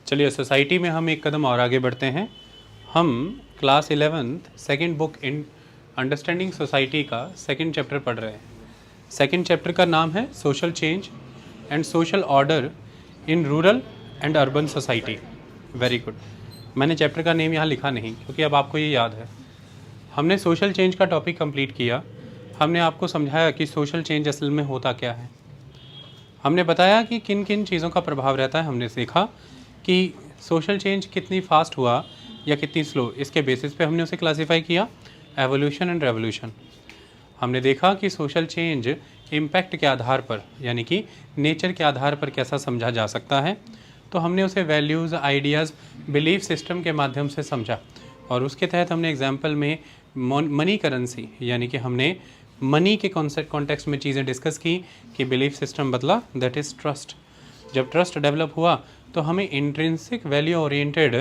चलिए सोसाइटी में हम एक कदम और आगे बढ़ते हैं। हम class 11th second book in understanding society का सेकंड चैप्टर पढ़ रहे हैं। सेकंड चैप्टर का नाम है social change and social order in rural and urban society. Very good. मैंने चैप्टर का नेम यहाँ लिखा नहीं क्योंकि अब आपको ये याद है। हमने सोशल चेंज का टॉपिक कंप्लीट किया। हमने आपको समझाया कि सोशल चेंज असल में होता क्या है। हमने बताया कि किन किन चीज़ों का प्रभाव रहता है। हमने सीखा कि सोशल चेंज कितनी फास्ट हुआ या कितनी स्लो, इसके बेसिस पे हमने उसे क्लासिफाई किया एवोल्यूशन एंड रेवोल्यूशन। हमने देखा कि सोशल चेंज इम्पैक्ट के आधार पर यानी कि नेचर के आधार पर कैसा समझा जा सकता है, तो हमने उसे वैल्यूज़, आइडियाज़, बिलीफ सिस्टम के माध्यम से समझा। और उसके तहत हमने एग्जाम्पल में मनी करेंसी यानी कि हमने मनी के कॉन्टेक्स्ट में चीज़ें डिस्कस की कि बिलीफ सिस्टम बदला, दैट इज़ ट्रस्ट। जब ट्रस्ट डेवलप हुआ तो हमें इंट्रिंसिक वैल्यू ओरिएंटेड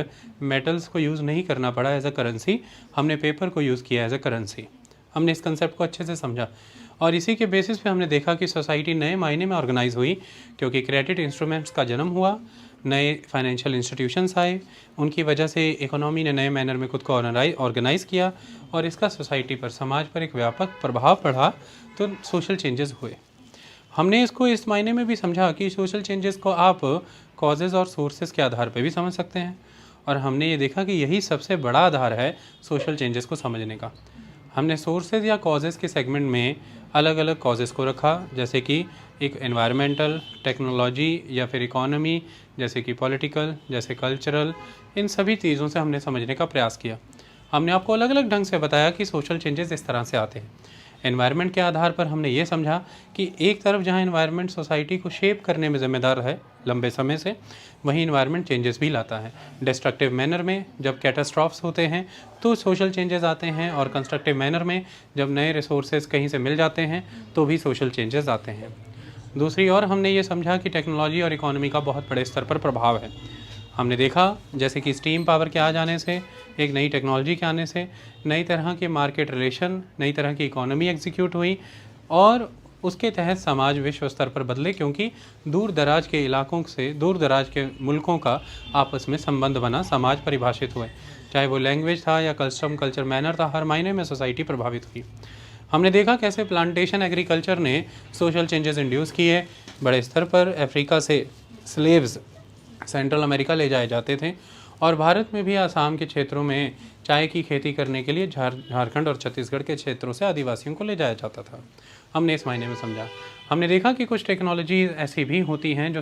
मेटल्स को यूज़ नहीं करना पड़ा एज अ करेंसी, हमने पेपर को यूज़ किया एज अ करेंसी। हमने इस कंसेप्ट को अच्छे से समझा और इसी के बेसिस पे हमने देखा कि सोसाइटी नए मायने में ऑर्गेनाइज हुई क्योंकि क्रेडिट इंस्ट्रूमेंट्स का जन्म हुआ, नए फाइनेंशियल इंस्टीट्यूशंस आए, उनकी वजह से इकोनॉमी ने नए मैनर में खुद को ऑर्गेनाइज किया और इसका सोसाइटी पर, समाज पर एक व्यापक प्रभाव पड़ा, तो सोशल चेंजेस हुए। हमने इसको इस मायने में भी समझा कि सोशल चेंजेस को आप कॉजेज़ और सोर्सेज के आधार पर भी समझ सकते हैं और हमने ये देखा कि यही सबसे बड़ा आधार है सोशल चेंजेस को समझने का। हमने सोर्सेज या कॉजेज़ के सेगमेंट में अलग अलग कॉजेज़ को रखा, जैसे कि एक एनवायरमेंटल, टेक्नोलॉजी या फिर इकोनॉमी, जैसे कि पॉलिटिकल, जैसे कल्चरल, इन सभी चीज़ों से हमने समझने का प्रयास किया। हमने आपको अलग अलग ढंग से बताया कि सोशल चेंजेस इस तरह से आते हैं। एनवायरनमेंट के आधार पर हमने ये समझा कि एक तरफ जहाँ एनवायरनमेंट सोसाइटी को शेप करने में ज़िम्मेदार है लंबे समय से, वहीं एनवायरनमेंट चेंजेस भी लाता है। डिस्ट्रक्टिव मैनर में जब कैटास्ट्रॉफ्स होते हैं तो सोशल चेंजेस आते हैं और कंस्ट्रक्टिव मैनर में जब नए रिसोर्सेज कहीं से मिल जाते हैं तो भी सोशल चेंजेस आते हैं। दूसरी ओर हमने ये समझा कि टेक्नोलॉजी और इकोनॉमी का बहुत बड़े स्तर पर प्रभाव है। हमने देखा जैसे कि स्टीम पावर के आ जाने से, एक नई टेक्नोलॉजी के आने से नई तरह के मार्केट रिलेशन, नई तरह की इकोनॉमी एग्जीक्यूट हुई और उसके तहत समाज विश्व स्तर पर बदले क्योंकि दूर दराज के इलाकों से, दूर दराज के मुल्कों का आपस में संबंध बना, समाज परिभाषित हुए, चाहे वो लैंग्वेज था या कस्टम, कल्चर, मैनर था, हर मायने में सोसाइटी प्रभावित हुई। हमने देखा कैसे प्लांटेशन एग्रीकल्चर ने सोशल चेंजेस इंड्यूस किए। बड़े स्तर पर अफ्रीका से स्लेव्स सेंट्रल अमेरिका ले जाए जाते थे और भारत में भी आसाम के क्षेत्रों में चाय की खेती करने के लिए झारखंड और छत्तीसगढ़ के क्षेत्रों से आदिवासियों को ले जाया जाता था। हमने इस मायने में समझा। हमने देखा कि कुछ टेक्नोलॉजी ऐसी भी होती हैं जो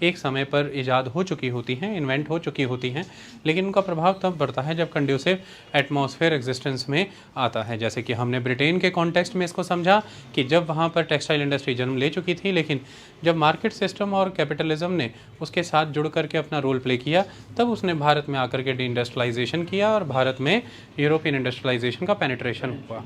एक समय पर ईजाद हो चुकी होती हैं, इन्वेंट हो चुकी होती हैं, लेकिन उनका प्रभाव तब बढ़ता है जब कंड्यूसिव एटमॉस्फेयर एग्जिस्टेंस में आता है। जैसे कि हमने ब्रिटेन के कॉन्टेक्स्ट में इसको समझा कि जब वहाँ पर टेक्सटाइल इंडस्ट्री जन्म ले चुकी थी, लेकिन जब मार्केट सिस्टम और कैपिटलिज्म ने उसके साथ जुड़ करके अपना रोल प्ले किया, तब उसने भारत में आकर के डी इंडस्ट्रियलाइजेशन किया और भारत में यूरोपियन इंडस्ट्रियलाइजेशन का पेनिट्रेशन हुआ।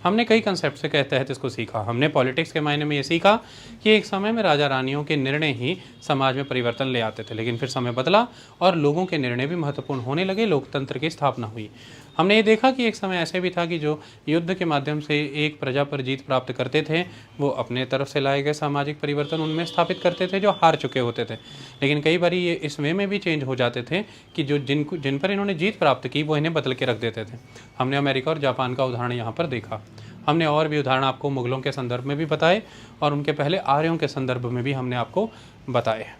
हमने कई कंसेप्ट के तहत इसको सीखा। हमने पॉलिटिक्स के मायने में ये सीखा कि एक समय में राजा रानियों के निर्णय ही समाज में परिवर्तन ले आते थे, लेकिन फिर समय बदला और लोगों के निर्णय भी महत्वपूर्ण होने लगे, लोकतंत्र की स्थापना हुई। हमने ये देखा कि एक समय ऐसे भी था कि जो युद्ध के माध्यम से एक प्रजा पर जीत प्राप्त करते थे, वो अपने तरफ से लाए गए सामाजिक परिवर्तन उनमें स्थापित करते थे जो हार चुके होते थे। लेकिन कई बार ये इस वे में भी चेंज हो जाते थे कि जो जिन पर इन्होंने जीत प्राप्त की वो इन्हें बदल के रख देते थे। हमने अमेरिका और जापान का उदाहरण यहाँ पर देखा। हमने और भी उदाहरण आपको मुगलों के संदर्भ में भी बताए और उनके पहले आर्यों के संदर्भ में भी हमने आपको बताए।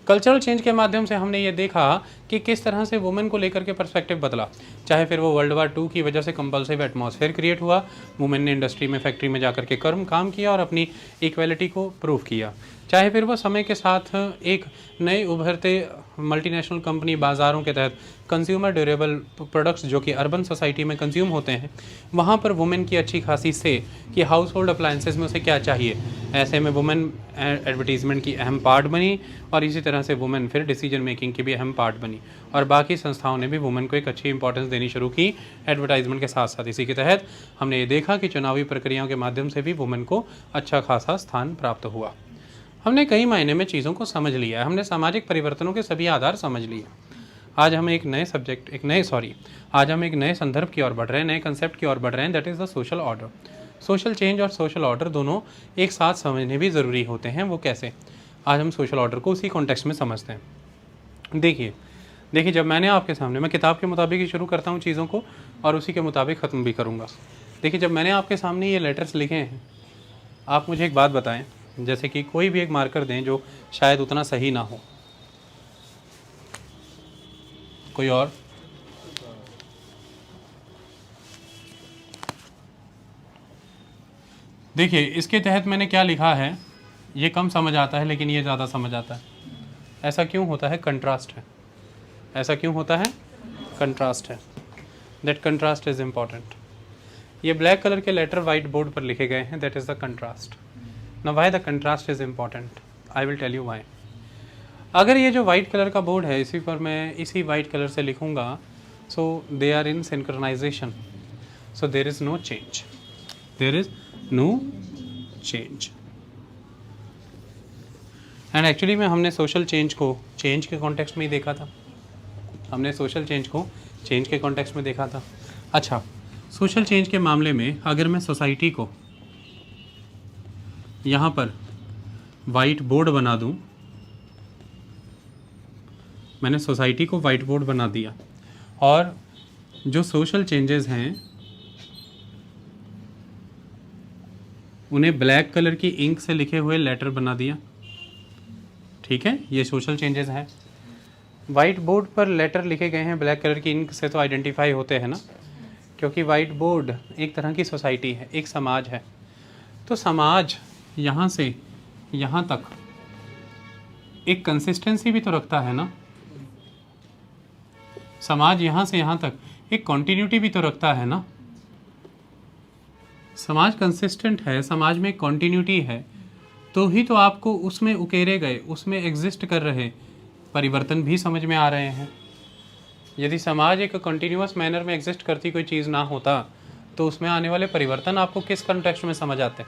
कल्चरल चेंज के माध्यम से हमने ये देखा कि किस तरह से वुमेन को लेकर के पर्सपेक्टिव बदला, चाहे फिर वो वर्ल्ड वार 2 की वजह से कंपल्सिव एटमॉस्फेयर क्रिएट हुआ, वुमेन ने इंडस्ट्री में, फैक्ट्री में जाकर के काम किया और अपनी इक्वलिटी को प्रूव किया, चाहे फिर वो समय के साथ एक नए उभरते मल्टीनेशनल कंपनी बाज़ारों के तहत कंज्यूमर ड्यूरेबल प्रोडक्ट्स जो कि अर्बन सोसाइटी में कंज्यूम होते हैं, वहाँ पर वुमेन की अच्छी खासी से कि हाउस होल्ड अप्लायंसेस में उसे क्या चाहिए, ऐसे में वुमेन एडवर्टीजमेंट की अहम पार्ट बनी और इसी तरह से वुमेन फिर डिसीजन मेकिंग की भी अहम पार्ट बनी और बाकी संस्थाओं ने भी वुमेन को एक अच्छी इंपॉर्टेंस देनी शुरू की एडवर्टाइजमेंट के साथ साथ। इसी के तहत हमने ये देखा कि चुनावी प्रक्रियाओं के माध्यम से भी वुमेन को अच्छा खासा स्थान प्राप्त हुआ। हमने कई मायने में चीज़ों को समझ लिया है, हमने सामाजिक परिवर्तनों के सभी आधार समझ लिए। आज हम एक नए संदर्भ की ओर बढ़ रहे हैं, नए कंसेप्ट की ओर बढ़ रहे हैं, that is the social order. Social change और सोशल ऑर्डर दोनों एक साथ समझने भी ज़रूरी होते हैं। वो कैसे? आज हम सोशल ऑर्डर को उसी कॉन्टेक्स्ट में समझते हैं। देखिए देखिए, जब मैंने आपके सामने, मैं किताब के मुताबिक ही शुरू करता हूँ चीज़ों को और उसी के मुताबिक ख़त्म भी करूँगा। देखिए, जब मैंने आपके सामने ये लेटर्स लिखे हैं, आप मुझे एक बात बताएं, जैसे कि कोई भी एक मार्कर दें जो शायद उतना सही ना हो। कोई और? देखिए, इसके तहत मैंने क्या लिखा है, ये कम समझ आता है लेकिन ये ज़्यादा समझ आता है। ऐसा क्यों होता है? कंट्रास्ट है। ऐसा क्यों होता है? कंट्रास्ट है। That contrast is important. ये ब्लैक कलर के लेटर वाइट बोर्ड पर लिखे गए हैं, that is the contrast. Now why the contrast is important, I will tell you why. अगर ये जो वाइट कलर का बोर्ड है, इसी पर मैं इसी वाइट कलर से लिखूँगा, so they are in synchronization, so there is no change, there is no change. And actually में हमने सोशल चेंज को चेंज के कॉन्टेक्स्ट में ही देखा था। हमने सोशल चेंज को चेंज के कॉन्टेक्स्ट में देखा था। अच्छा, सोशल चेंज के मामले में अगर मैं सोसाइटी को यहाँ पर वाइट बोर्ड बना दूँ, मैंने सोसाइटी को वाइट बोर्ड बना दिया और जो सोशल चेंजेस हैं उन्हें ब्लैक कलर की इंक से लिखे हुए लेटर बना दिया, ठीक है, ये सोशल चेंजेस हैं। वाइट बोर्ड पर लेटर लिखे गए हैं ब्लैक कलर की इंक से, तो आइडेंटिफाई होते हैं ना, क्योंकि वाइट बोर्ड एक तरह की सोसाइटी है, एक समाज है। तो समाज यहाँ से यहाँ तक एक कंसिस्टेंसी भी तो रखता है ना, समाज यहाँ से यहाँ तक एक कॉन्टीन्यूटी भी तो रखता है ना। समाज कंसिस्टेंट है, समाज में कॉन्टीन्यूटी है, तो ही तो आपको उसमें उकेरे गए, उसमें एग्जिस्ट कर रहे परिवर्तन भी समझ में आ रहे हैं। यदि समाज एक कंटिन्यूअस मैनर में एग्जिस्ट करती कोई चीज़ ना होता, तो उसमें आने वाले परिवर्तन आपको किस कॉन्टेक्स्ट में समझ आते,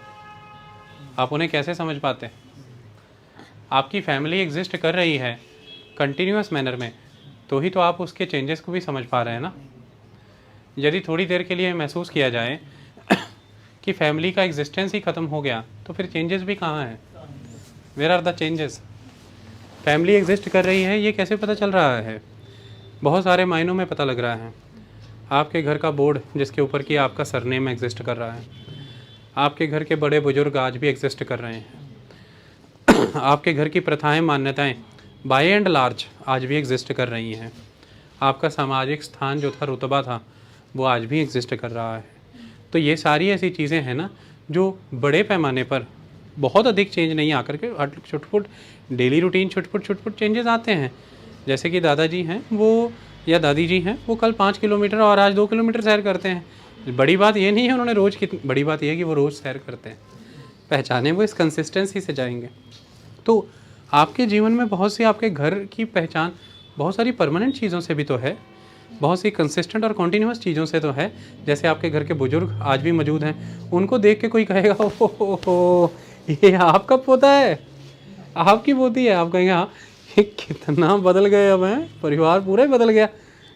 आप उन्हें कैसे समझ पाते? आपकी फैमिली एग्जिस्ट कर रही है कंटिन्यूअस मैनर में, तो ही तो आप उसके चेंजेस को भी समझ पा रहे हैं ना। यदि थोड़ी देर के लिए महसूस किया जाए कि फैमिली का एग्जिस्टेंस ही ख़त्म हो गया, तो फिर चेंजेस भी कहाँ हैं? Where are the changes? Family exist कर रही है, ये कैसे पता चल रहा है? बहुत सारे मायनों में पता लग रहा है। आपके घर का बोर्ड जिसके ऊपर कि आपका सरनेम एग्जिस्ट कर रहा है, आपके घर के बड़े बुजुर्ग आज भी एग्जिस्ट कर रहे हैं, आपके घर की प्रथाएं मान्यताएं बाय एंड लार्ज आज भी एग्जिस्ट कर रही हैं, आपका सामाजिक स्थान जो था, रुतबा था, वो आज भी एग्जिस्ट कर रहा है। तो ये सारी ऐसी चीज़ें हैं ना जो बड़े पैमाने पर बहुत अधिक चेंज नहीं आकर के छुटपुट डेली रूटीन छुटपुट चेंजेस आते हैं। जैसे कि दादाजी हैं वो, या दादी जी हैं, वो कल 5 किलोमीटर और आज 2 किलोमीटर सैर करते हैं। बड़ी बात ये नहीं है उन्होंने रोज़ कितनी, बड़ी बात ये है कि वो रोज़ सैर करते हैं। पहचाने वो इस कंसिस्टेंसी से जाएंगे। तो आपके जीवन में बहुत सी आपके घर की पहचान बहुत सारी परमानेंट चीज़ों से भी तो है, बहुत सी कंसिस्टेंट और कॉन्टीन्यूअस चीज़ों से तो है। जैसे आपके घर के बुजुर्ग आज भी मौजूद हैं, उनको देख के कोई कहेगा ओ ये आपका पोता है, आपकी पोती है, आप कहेंगे हाँ ये कितना बदल गए, अब हैं परिवार पूरा ही बदल गया।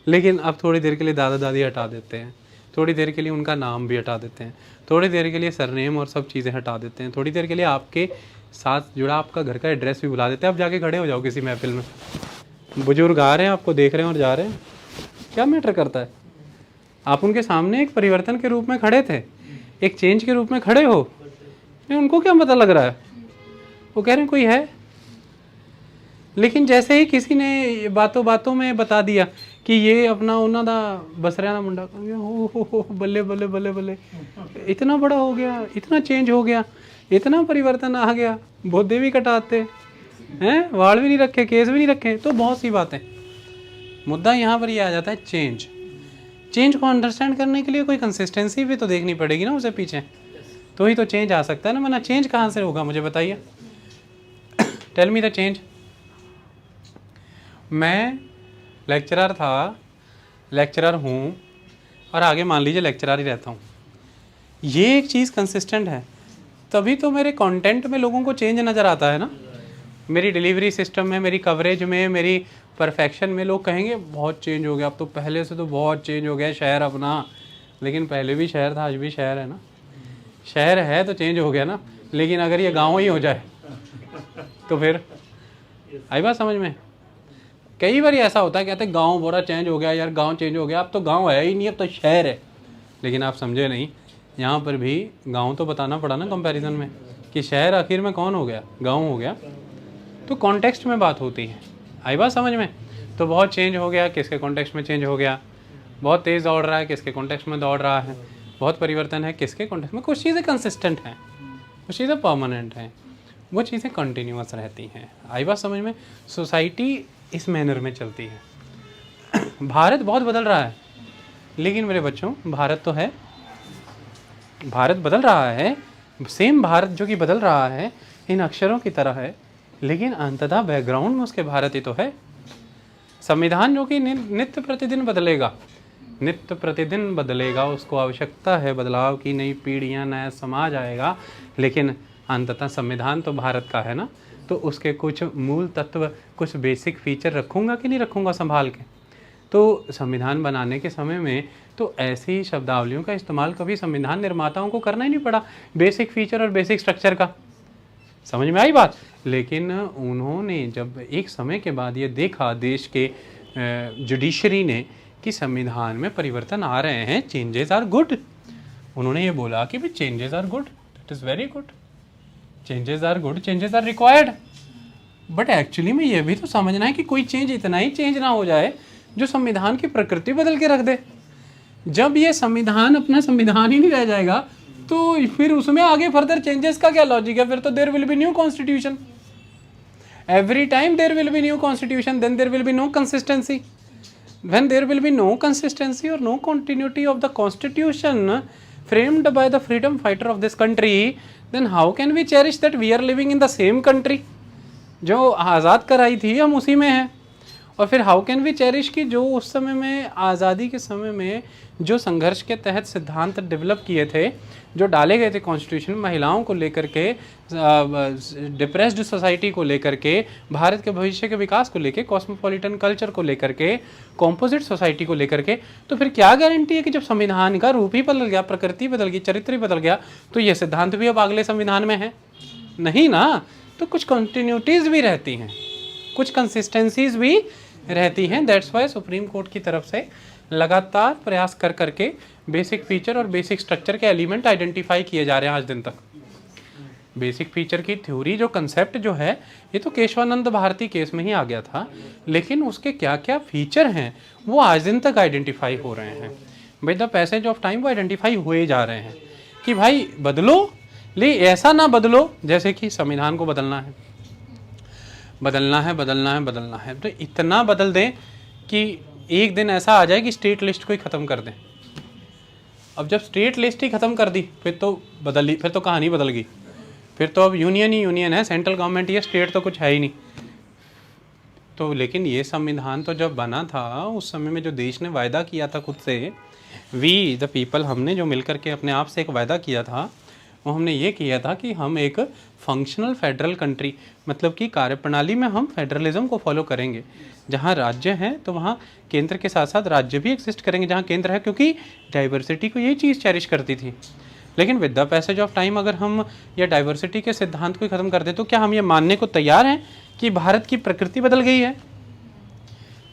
लेकिन अब थोड़ी देर के लिए दादा दादी हटा देते हैं, थोड़ी देर के लिए उनका नाम भी हटा देते हैं, थोड़ी देर के लिए सरनेम और सब चीज़ें हटा देते हैं, थोड़ी देर के लिए आपके साथ जुड़ा आपका घर का एड्रेस भी बुला देते हैं। अब जाके खड़े हो जाओ किसी महफिल में, बुजुर्ग आ रहे हैं, आपको देख रहे हैं और जा रहे हैं, क्या मैटर करता है? आप उनके सामने एक परिवर्तन के रूप में खड़े थे, एक चेंज के रूप में खड़े हो, उनको क्या पता लग रहा है? वो कह रहे हैं कोई है। लेकिन जैसे ही किसी ने बातों बातों में बता दिया कि ये अपना उन्हों का बस रहा मुंडा, हो बल्ले बल्ले बल्ले बल्ले, इतना बड़ा हो गया, इतना चेंज हो गया, इतना परिवर्तन आ गया, बोधे भी कटाते हैं, वाल भी नहीं रखे, केस भी नहीं रखे, तो बहुत सी बातें। मुद्दा यहाँ पर ये आ जाता है चेंज। चेंज को अंडरस्टैंड करने के लिए कोई कंसिस्टेंसी भी तो देखनी पड़ेगी ना उसे पीछे, तो ही तो चेंज आ सकता है ना, वरना चेंज कहाँ से होगा मुझे बताइए। Tell me the change. मैं लेक्चरर था, लेक्चरर हूँ, और आगे मान लीजिए लेक्चरर ही रहता हूँ। ये एक चीज़ कंसिस्टेंट है, तभी तो मेरे कंटेंट में लोगों को चेंज नज़र आता है ना। मेरी डिलीवरी सिस्टम में, मेरी कवरेज में, मेरी परफेक्शन में लोग कहेंगे बहुत चेंज हो गया, अब तो पहले से तो बहुत चेंज हो गया शहर अपना। लेकिन पहले भी शहर था, आज भी शहर है ना। शहर है तो चेंज हो गया ना, लेकिन अगर ये गाँव ही हो जाए तो फिर आई बात समझ में। कई बार ऐसा होता है, कहते हैं गांव बड़ा चेंज हो गया यार, गांव चेंज हो गया, अब तो गांव है ही नहीं, अब तो शहर है। लेकिन आप समझे नहीं, यहाँ पर भी गांव तो बताना पड़ा ना कंपैरिजन में, कि शहर आखिर में कौन हो गया, गांव हो गया। तो कॉन्टेक्स्ट में बात होती है, आई बात समझ में। तो बहुत चेंज हो गया, किसके कॉन्टेक्स्ट में चेंज हो गया। बहुत तेज़ दौड़ रहा है, किसके कॉन्टेक्स्ट में दौड़ रहा है। बहुत परिवर्तन है, किसके कॉन्टेक्स्ट में। कुछ चीज़ें कंसिस्टेंट हैं, कुछ चीज़ें परमानेंट हैं, वो चीज़ें कंटिन्यूअस रहती हैं। आई बात समझ में। सोसाइटी इस मैनर में चलती है। भारत बहुत बदल रहा है, लेकिन मेरे बच्चों भारत तो है, भारत बदल रहा है, सेम भारत जो कि बदल रहा है इन अक्षरों की तरह है, लेकिन अंततः बैकग्राउंड में उसके भारत ही तो है। संविधान जो कि नित्य प्रतिदिन बदलेगा, नित्य प्रतिदिन बदलेगा, उसको आवश्यकता है बदलाव की, नई पीढ़ियाँ, नया समाज आएगा, लेकिन अंततः संविधान तो भारत का है ना। तो उसके कुछ मूल तत्व, कुछ बेसिक फीचर रखूँगा कि नहीं रखूँगा संभाल के। तो संविधान बनाने के समय में तो ऐसी शब्दावलियों का इस्तेमाल कभी संविधान निर्माताओं को करना ही नहीं पड़ा, बेसिक फीचर और बेसिक स्ट्रक्चर का। समझ में आई बात। लेकिन उन्होंने जब एक समय के बाद ये देखा देश के जुडिशरी ने कि संविधान में परिवर्तन आ रहे हैं, चेंजेस आर गुड, उन्होंने ये बोला कि भाई changes are good, it is very good, changes are good, changes are required. But actually में ये भी तो समझना है कि कोई चेंज इतना ही चेंज ना हो जाए जो संविधान की प्रकृति बदल के रख दे। जब ये संविधान अपना संविधान ही नहीं रह जाएगा तो फिर उसमें आगे फर्दर चेंजेस का क्या लॉजिक है। फिर तो there will be new constitution, every time there will be new constitution, then there will be no consistency. When there will be no consistency or no continuity of the constitution framed by the freedom fighter of this country, then how can we cherish that we are living in the same country? जो आज़ाद कराई थी हम उसी में हैं। और फिर how can we cherish कि जो उस समय में आज़ादी के समय में जो संघर्ष के तहत सिद्धांत डेवलप किए थे, जो डाले गए थे कॉन्स्टिट्यूशन में, महिलाओं को लेकर के, डिप्रेस्ड सोसाइटी को लेकर के, भारत के भविष्य के विकास को लेकर, कॉस्मोपॉलिटन कल्चर को लेकर के, कॉम्पोजिट सोसाइटी को लेकर के, तो फिर क्या गारंटी है कि जब संविधान का रूप ही बदल गया, प्रकृति बदल गई, चरित्र ही बदल गया, तो ये सिद्धांत भी अब अगले संविधान में है? नहीं ना। तो कुछ कंटिन्यूटीज़ भी रहती हैं, कुछ कंसिस्टेंसीज भी रहती हैं। दैट्स वाई सुप्रीम कोर्ट की तरफ से लगातार प्रयास कर करके बेसिक फीचर और बेसिक स्ट्रक्चर के एलिमेंट आइडेंटिफाई किए जा रहे हैं आज दिन तक। बेसिक फीचर की थ्योरी, जो कंसेप्ट जो है, ये तो केशवानंद भारती केस में ही आ गया था, लेकिन उसके क्या क्या फीचर हैं वो आज दिन तक आइडेंटिफाई हो रहे हैं। By the passage of time वो आइडेंटिफाई हुए जा रहे हैं कि भाई बदलो, ले ऐसा ना बदलो जैसे कि संविधान को बदलना है, बदलना है, बदलना है, बदलना है, तो इतना बदल दें कि एक दिन ऐसा आ जाए कि स्टेट लिस्ट को ही ख़त्म कर दें। अब जब स्टेट लिस्ट ही ख़त्म कर दी फिर तो बदल, फिर तो कहानी बदल गई, फिर तो अब यूनियन ही यूनियन है, सेंट्रल गवर्नमेंट या स्टेट तो कुछ है ही नहीं। तो लेकिन ये संविधान तो जब बना था उस समय में जो देश ने वायदा किया था खुद से, वी द पीपल, हमने जो मिलकर के अपने आप से एक वायदा किया था, वो हमने ये किया था कि हम एक फंक्शनल फेडरल कंट्री, मतलब कि कार्यप्रणाली में हम फेडरलिज्म को फॉलो करेंगे। जहाँ राज्य हैं तो वहाँ केंद्र के साथ साथ राज्य भी एग्जिस्ट करेंगे जहाँ केंद्र है, क्योंकि डाइवर्सिटी को यही चीज़ चेरिश करती थी। लेकिन with the passage of time अगर हम या डाइवर्सिटी के सिद्धांत को ही ख़त्म कर दें तो क्या हम ये मानने को तैयार हैं कि भारत की प्रकृति बदल गई है,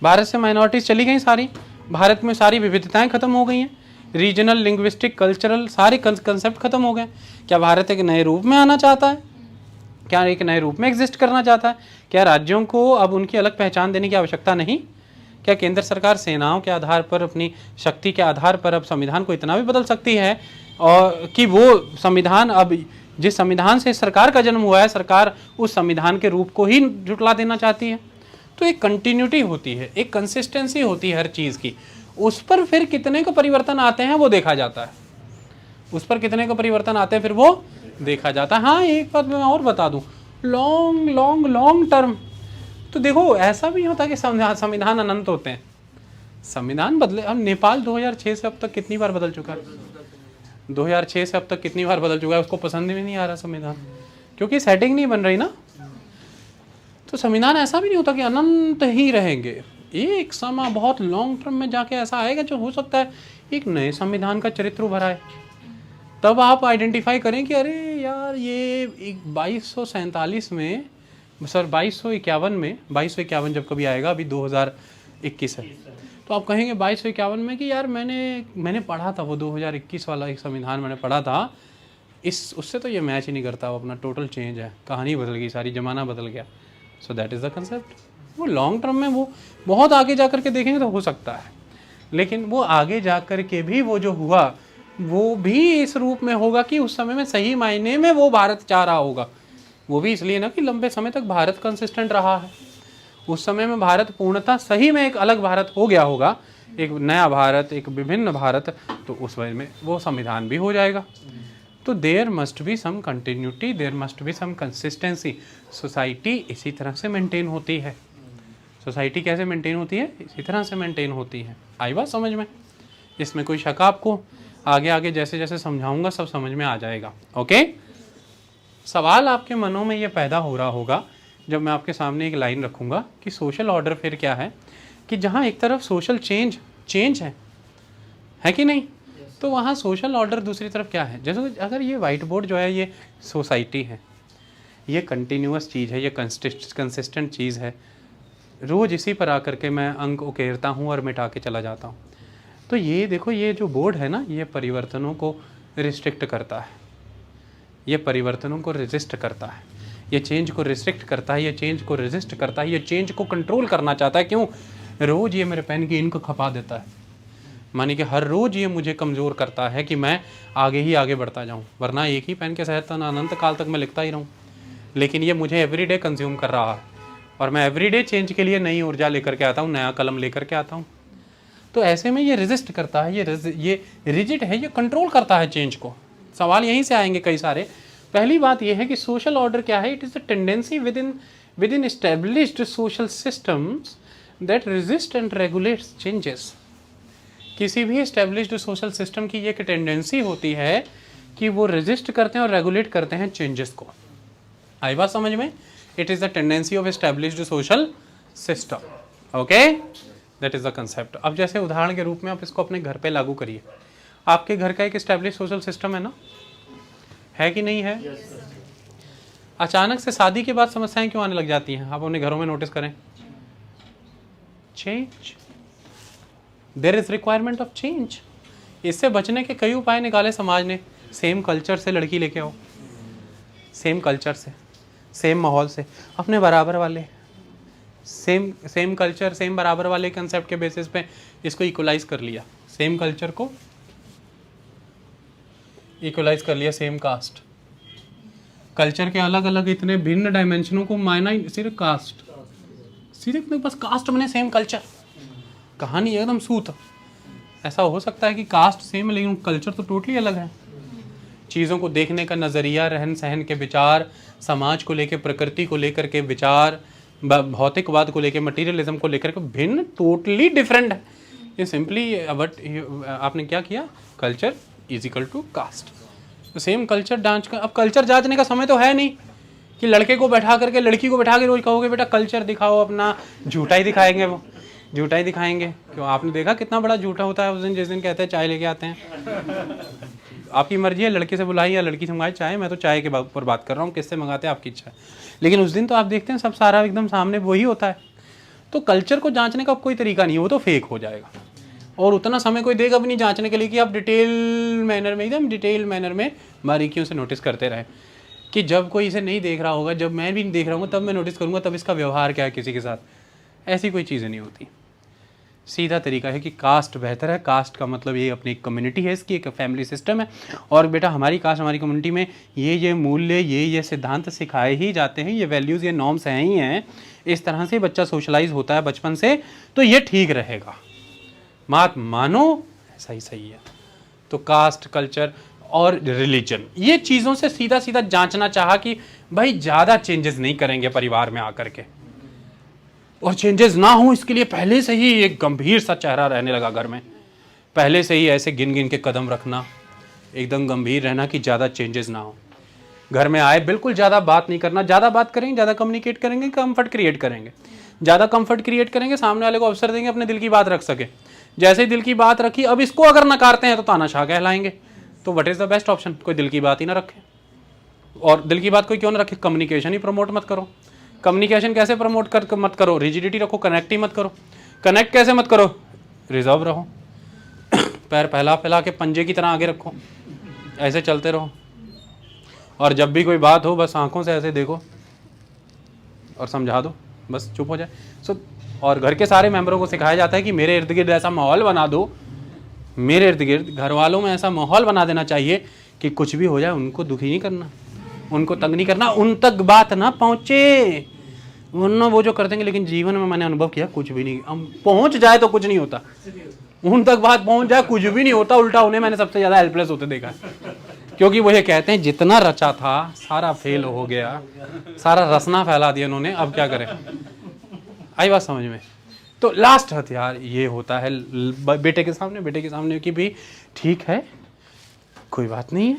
भारत से माइनॉरिटीज़ चली गई सारी, भारत में सारी विविधताएँ ख़त्म हो गई हैं, रीजनल, लिंग्विस्टिक, कल्चरल सारे कंसेप्ट खत्म हो गए? क्या भारत एक नए रूप में आना चाहता है? क्या एक नए रूप में एग्जिस्ट करना चाहता है? क्या राज्यों को अब उनकी अलग पहचान देने की आवश्यकता नहीं? क्या केंद्र सरकार सेनाओं के आधार पर, अपनी शक्ति के आधार पर अब संविधान को इतना भी बदल सकती है और कि वो संविधान, अब जिस संविधान से सरकार का जन्म हुआ है, सरकार उस संविधान के रूप को ही जुटला देना चाहती है? तो एक कंटिन्यूटी होती है, एक कंसिस्टेंसी होती है हर चीज़ की। उस पर फिर कितने को परिवर्तन आते हैं वो देखा जाता है, उस पर कितने को परिवर्तन आते हैं फिर वो देखा जाता है। हाँ, एक बात मैं और बता दूं, लॉन्ग टर्म तो देखो ऐसा भी होता है कि संविधान अनंत होते हैं, संविधान बदले। अब नेपाल 2006 से अब तक कितनी बार बदल चुका है, 2006 से अब तक कितनी बार बदल चुका है, उसको पसंद भी नहीं आ रहा संविधान, क्योंकि सेटिंग नहीं बन रही ना। तो संविधान ऐसा भी नहीं होता कि अनंत ही रहेंगे, एक समय बहुत लॉन्ग टर्म में जाके ऐसा आएगा जो हो सकता है एक नए संविधान का चरित्र उभरा है। तब आप आइडेंटिफाई करें कि अरे यार ये 2247 में सर 2251 में, 2251 जब कभी आएगा, अभी 2021 है, तो आप कहेंगे 2251 में कि यार मैंने पढ़ा था वो 2021 वाला एक संविधान मैंने पढ़ा था, उससे तो ये मैच ही नहीं करता, वो अपना टोटल चेंज है, कहानी बदल गई सारी, ज़माना बदल गया। So that is the concept. वो लॉन्ग टर्म में वो बहुत आगे जा कर के देखेंगे तो हो सकता है, लेकिन वो आगे जा कर के भी वो जो हुआ वो भी इस रूप में होगा कि उस समय में सही मायने में वो भारत चाह रहा होगा। वो भी इसलिए ना कि लंबे समय तक भारत कंसिस्टेंट रहा है, उस समय में भारत पूर्णतः सही में एक अलग भारत हो गया होगा, एक नया भारत, एक विभिन्न भारत, तो उस वजह में वो संविधान भी हो जाएगा। तो there must be some continuity, there must be some consistency. Society इसी तरह से मेंटेन होती है। सोसाइटी कैसे मेंटेन होती है? इसी तरह से मेंटेन होती है। आई बात समझ में? इसमें कोई शक आपको? आगे आगे जैसे जैसे समझाऊंगा सब समझ में आ जाएगा। ओके, सवाल आपके मनों में ये पैदा हो रहा होगा जब मैं आपके सामने एक लाइन रखूंगा कि सोशल ऑर्डर फिर क्या है, कि जहाँ एक तरफ सोशल चेंज है कि नहीं, तो वहाँ सोशल ऑर्डर दूसरी तरफ क्या है। जैसे अगर ये वाइट बोर्ड जो है ये सोसाइटी है, ये कंटिन्यूअस चीज़ है, ये कंसिस्टेंट चीज़ है, रोज़ इसी पर आकर के मैं अंक उकेरता हूँ और मिटा के चला जाता हूँ, तो ये देखो ये जो बोर्ड है ना, ये परिवर्तनों को रिस्ट्रिक्ट करता है, ये परिवर्तनों को रेजिस्ट करता है, ये चेंज को रिस्ट्रिक्ट करता है, ये चेंज को रेजिस्ट करता है, ये चेंज को कंट्रोल करना चाहता है। क्यों? रोज़ ये मेरे पेन की इंक खपा देता है, मानी कि हर रोज़ ये मुझे कमज़ोर करता है कि मैं आगे ही आगे बढ़ता जाऊँ, वरना एक ही पेन के साथ अनंत काल तक मैं लिखता ही रहूँ। लेकिन ये मुझे एवरीडे कंज्यूम कर रहा है और मैं एवरीडे चेंज के लिए नई ऊर्जा लेकर के आता हूँ, नया कलम लेकर के आता हूँ। तो ऐसे में ये रेजिस्ट करता है, ये रिजिड है, ये कंट्रोल करता है चेंज को। सवाल यहीं से आएंगे कई सारे। पहली बात यह है कि सोशल ऑर्डर क्या है? It is the tendency with in established social systems that resist and regulates changes. किसी भी एस्टेब्लिश्ड सोशल सिस्टम की ये एक टेंडेंसी होती है कि वो रेजिस्ट करते हैं और रेगुलेट करते हैं चेंजेस को। आई बात समझ में? It is the tendency of established social system. Okay, that is the concept. अब जैसे उदाहरण के रूप में आप इसको अपने घर पे लागू करिए। आपके घर का एक एस्टेब्लिश सोशल सिस्टम है ना, है कि नहीं है? अचानक से शादी के बाद समस्याएं क्यों आने लग जाती हैं? आप अपने घरों में नोटिस करें। Change, there is requirement of change. इससे बचने के कई उपाय निकाले समाज ने। सेम कल्चर से लड़की लेके आओ, सेम कल्चर से, सेम माहौल से, अपने बराबर वाले, सेम कल्चर, सेम बराबर वाले कंसेप्ट के बेसिस पे इसको इक्वलाइज कर लिया। सेम कल्चर को इक्वलाइज कर लिया, सेम कास्ट। कल्चर के अलग अलग इतने भिन्न डायमेंशनों को मायना ही सिर्फ कास्ट, सिर्फ बस कास्ट बने सेम कल्चर। कहानी एकदम सूत। ऐसा हो सकता है कि कास्ट सेम है लेकिन कल्चर तो टोटली अलग है। चीज़ों को देखने का नज़रिया, रहन सहन के विचार, समाज को लेकर, प्रकृति को लेकर के विचार, भौतिकवाद को लेकर, मटीरियलिज्म को लेकर के भिन्न, टोटली डिफरेंट है। ये सिंपली बट आपने क्या किया? Culture is equal to caste. तो सेम कल्चर जांच का, अब कल्चर जांचने का समय तो है नहीं कि लड़के को बैठा करके लड़की को बैठा के रोज कहोगे बेटा कल्चर दिखाओ अपना। झूठा ही दिखाएंगे, वो झूठा ही दिखाएंगे। क्यों? आपने देखा कितना बड़ा झूठा होता है उस दिन, जिस दिन कहते हैं चाय लेके आते हैं। आपकी मर्जी है, लड़के से बुलाई या लड़की से मंगाई चाय। मैं तो चाय के ऊपर बात कर रहा हूँ, किससे मंगाते हैं आपकी इच्छा है। लेकिन उस दिन तो आप देखते हैं सब सारा एकदम सामने वही होता है। तो कल्चर को जांचने का कोई तरीका नहीं है, वो तो फेक हो जाएगा। और उतना समय कोई देगा भी नहीं जांचने के लिए कि आप डिटेल मैनर में, एकदम डिटेल मैनर में बारीकियों से नोटिस करते रहें। कि जब कोई इसे नहीं देख रहा होगा, जब मैं भी नहीं देख रहा हूँ, तब मैं नोटिस करूँगा तब इसका व्यवहार क्या है किसी के साथ। ऐसी कोई चीज़ें नहीं होती। सीधा तरीका है कि कास्ट बेहतर है। कास्ट का मतलब ये अपनी एक कम्युनिटी है, इसकी एक फैमिली सिस्टम है। और बेटा हमारी कास्ट, हमारी कम्युनिटी में ये मूल्य, ये सिद्धांत सिखाए ही जाते हैं, ये वैल्यूज़, ये नॉर्म्स हैं ही हैं। इस तरह से बच्चा सोशलाइज होता है बचपन से, तो ये ठीक रहेगा। बात मानो ऐसा ही सही है। तो कास्ट, कल्चर और रिलीजन, ये चीज़ों से सीधा सीधा जांचना चाहा कि भाई ज़्यादा चेंजेस नहीं करेंगे परिवार में आकर के, और चेंजेस ना हो इसके लिए पहले से ही एक गंभीर सा चेहरा रहने लगा घर में। पहले से ही ऐसे गिन गिन के कदम रखना, एकदम गंभीर रहना कि ज़्यादा चेंजेस ना हो। घर में आए बिल्कुल ज़्यादा बात नहीं करना। ज़्यादा बात करेंगे, ज़्यादा कम्युनिकेट करेंगे, कंफर्ट क्रिएट करेंगे। ज़्यादा कंफर्ट क्रिएट करेंगे, सामने वाले को अवसर देंगे अपने दिल की बात रख सके। जैसे ही दिल की बात रखी, अब इसको अगर नकारते हैं तो तानाशाह कहलाएंगे। तो what is the best option? कोई दिल की बात ही ना रखे। और दिल की बात कोई क्यों ना रखे? कम्युनिकेशन ही प्रमोट मत करो। कम्युनिकेशन कैसे प्रमोट कर मत करो, रिजिडिटी रखो, कनेक्ट ही मत करो। कनेक्ट कैसे मत करो, रिजर्व रहो, पैर फैला फैला के पंजे की तरह आगे रखो, ऐसे चलते रहो। और जब भी कोई बात हो बस आंखों से ऐसे देखो और समझा दो, बस चुप हो जाए। और घर के सारे मेंबरों को सिखाया जाता है कि मेरे इर्द गिर्द ऐसा माहौल बना दो, मेरे इर्द गिर्द घर वालों में ऐसा माहौल बना देना चाहिए कि कुछ भी हो जाए उनको दुखी नहीं करना, उनको तंग नहीं करना, उन तक बात ना पहुँचे, वरना वो जो कर देंगे। लेकिन जीवन में मैंने अनुभव किया कुछ भी नहीं, हम पहुँच जाए तो कुछ नहीं होता, उन तक बात पहुँच जाए कुछ भी नहीं होता, उल्टा उन्हें मैंने सबसे ज़्यादा हेल्पलेस होते देखा। क्योंकि वो ये कहते हैं जितना रचा था सारा फेल हो गया, सारा रसना फैला दिया उन्होंने, अब क्या करें। आई बात समझ में। तो लास्ट हथियार ये होता है बेटे के सामने कि भी ठीक है कोई बात नहीं है,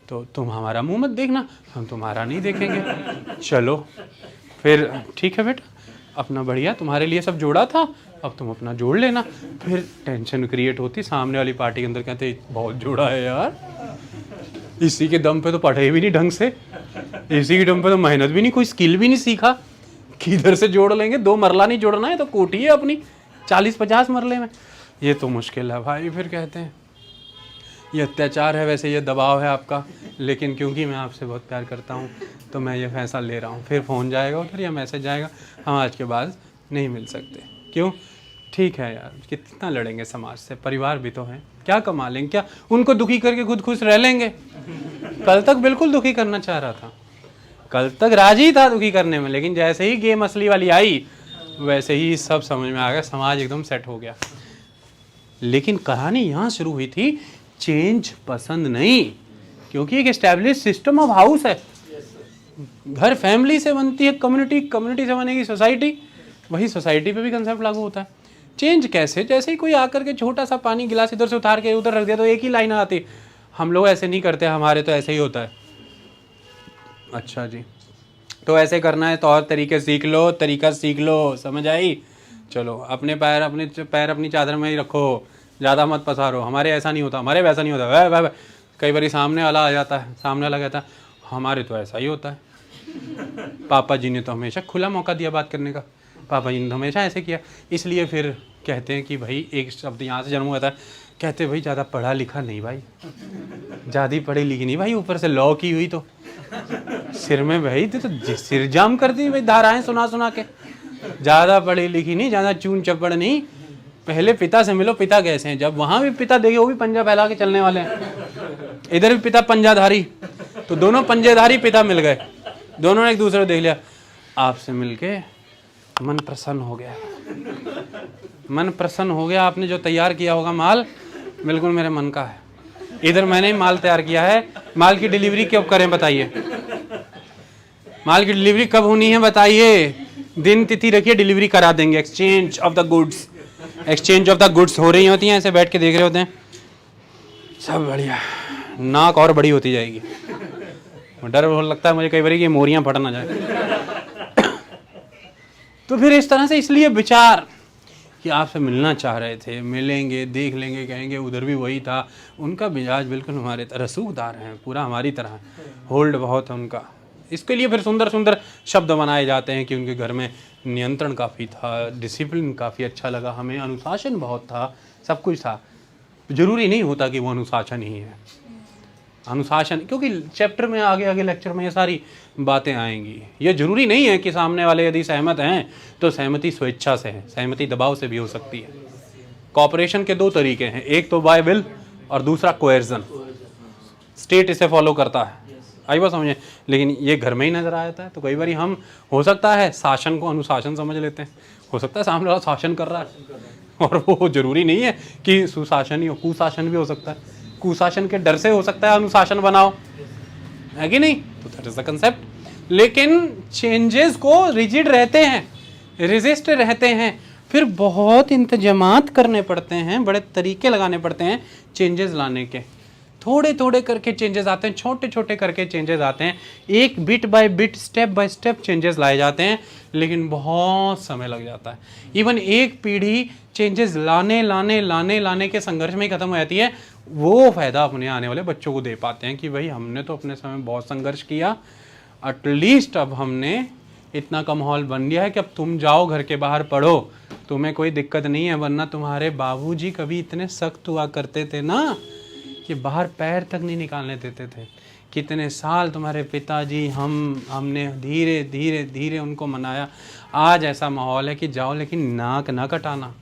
तो तुम हमारा मुंह मत देखना, हम तुम्हारा नहीं देखेंगे, चलो फिर ठीक है बेटा, अपना बढ़िया तुम्हारे लिए सब जोड़ा था, अब तुम अपना जोड़ लेना। फिर टेंशन क्रिएट होती, सामने वाली पार्टी के अंदर कहते बहुत जोड़ा है यार, इसी के दम पे तो पढ़े भी नहीं ढंग से, इसी के दम पे तो मेहनत भी नहीं, कोई स्किल भी नहीं सीखा, किधर से जोड़ लेंगे, 2 मरला नहीं जोड़ना है तो कोठी है अपनी 40-50 मरले में, ये तो मुश्किल है भाई। फिर कहते हैं ये अत्याचार है, वैसे ये दबाव है आपका, लेकिन क्योंकि मैं आपसे बहुत प्यार करता हूँ तो मैं ये फैसला ले रहा हूँ। फिर फ़ोन जाएगा उधर या मैसेज जाएगा, हम आज के बाद नहीं मिल सकते। क्यों? ठीक है यार, कितना लड़ेंगे समाज से, परिवार भी तो है, क्या कमा लेंगे, क्या उनको दुखी करके खुद खुश रह लेंगे। कल तक बिल्कुल दुखी करना चाह रहा था, कल तक राजी था दुखी करने में, लेकिन जैसे ही गेम असली वाली आई वैसे ही सब समझ में आ गया, समाज एकदम सेट हो गया। लेकिन कहानी यहाँ शुरू हुई थी, चेंज पसंद नहीं, क्योंकि एक एस्टैब्लिश सिस्टम ऑफ हाउस है। घर फैमिली से बनती है, कम्युनिटी से बनेगी सोसाइटी, वही सोसाइटी पे भी कंसेप्ट लागू होता है। चेंज कैसे? जैसे ही कोई आकर के छोटा सा पानी गिलास इधर से उतार के उधर रख दिया तो एक ही लाइन आती, हम लोग ऐसे नहीं करते, हमारे तो ऐसे ही होता है। अच्छा जी, तो ऐसे करना है तो और तरीके सीख लो, तरीका सीख लो, समझ आई? चलो अपने पैर अपनी चादर में ही रखो, ज़्यादा मत पसारो, हमारे ऐसा नहीं होता, हमारे वैसा नहीं होता। वह कई बार सामने वाला आ जाता है, सामने वाला कहता है हमारे तो ऐसा ही होता है, पापा जी ने तो हमेशा खुला मौका दिया बात करने का, पापा जी ने तो हमेशा ऐसे किया। इसलिए फिर कहते हैं कि भाई एक शब्द यहाँ से जन्म हुआ था, कहते भाई ज़्यादा पढ़ा लिखा नहीं भाई, ज़्यादा पढ़ी लिखी नहीं भाई, ऊपर से लॉ की हुई तो सिर में भाई तो सिर जाम कर दी भाई, धाराएं सुना सुना के। ज़्यादा पढ़ी लिखी नहीं, ज़्यादा चून चपड़ नहीं, पहले पिता से मिलो, पिता कैसे हैं। जब वहाँ भी पिता देखे, वो भी पंजा फैला के चलने वाले हैं, इधर भी पिता पंजाधारी, तो दोनों पंजेधारी पिता मिल गए, दोनों ने एक दूसरे को देख लिया, आपसे मिलके मन प्रसन्न हो गया, मन प्रसन्न हो गया, आपने जो तैयार किया होगा माल बिल्कुल मेरे मन का है, इधर मैंने माल तैयार किया है, माल की डिलीवरी कब करें बताइए, माल की डिलीवरी कब होनी है बताइए, दिन तिथि रखिए, डिलीवरी करा देंगे। Exchange of the goods, exchange of the goods हो रही होती हैं, ऐसे बैठ के देख रहे होते हैं, सब बढ़िया, नाक और बड़ी होती जाएगी, डर बहुत लगता है मुझे कई बार कि मोरियां फट ना जाए। तो फिर इस तरह से इसलिए विचार कि आपसे मिलना चाह रहे थे, मिलेंगे, देख लेंगे, कहेंगे उधर भी वही था, उनका मिजाज बिल्कुल हमारे तरह रसूखदार है, पूरा हमारी तरह, होल्ड बहुत है उनका। इसके लिए फिर सुंदर सुंदर शब्द बनाए जाते हैं कि उनके घर में नियंत्रण काफ़ी था, डिसिप्लिन काफ़ी अच्छा लगा हमें, अनुशासन बहुत था, सब कुछ था। जरूरी नहीं होता कि वो अनुशासन ही है, अनुशासन, क्योंकि चैप्टर में आगे आगे लेक्चर में ये सारी बातें आएंगी। ये जरूरी नहीं है कि सामने वाले यदि सहमत हैं तो सहमति स्वेच्छा से है, सहमति दबाव से भी हो सकती है। कॉपरेशन के 2 तरीके हैं, एक तो बाय विल और दूसरा कोएर्जन, स्टेट इसे फॉलो करता है, आई बात समझे। लेकिन ये घर में ही नजर आ जाता है, तो कई बार हम हो सकता है शासन को अनुशासन समझ लेते हैं, हो सकता है सामने वाला शासन कर रहा है और वो जरूरी नहीं है कि सुशासन ही हो, कुशासन भी हो सकता है, कुशासन के डर से हो सकता है अनुशासन बनाओ, है कि नहीं, तो दैट इज द कंसेप्ट। लेकिन चेंजेस को रिजिड रहते हैं, रेजिस्ट रहते हैं, फिर बहुत इंतजामात करने पड़ते हैं, बड़े तरीके लगाने पड़ते हैं चेंजेस लाने के, थोड़े थोड़े करके चेंजेस आते हैं, छोटे छोटे करके चेंजेस आते हैं, एक bit by bit, step by step changes लाए जाते हैं, लेकिन बहुत समय लग जाता है। इवन एक पीढ़ी चेंजेस लाने के संघर्ष में ही खत्म हो जाती है। वो फ़ायदा अपने आने वाले बच्चों को दे पाते हैं कि भाई हमने तो अपने समय बहुत संघर्ष किया, एटलीस्ट अब हमने इतना का माहौल बन गया है कि अब तुम जाओ घर के बाहर पढ़ो, तुम्हें कोई दिक्कत नहीं है। वरना तुम्हारे बाबूजी कभी इतने सख्त हुआ करते थे ना कि बाहर पैर तक नहीं निकालने देते थे। कितने साल तुम्हारे पिताजी हमने धीरे धीरे धीरे उनको मनाया। आज ऐसा माहौल है कि जाओ लेकिन नाक ना कटाना।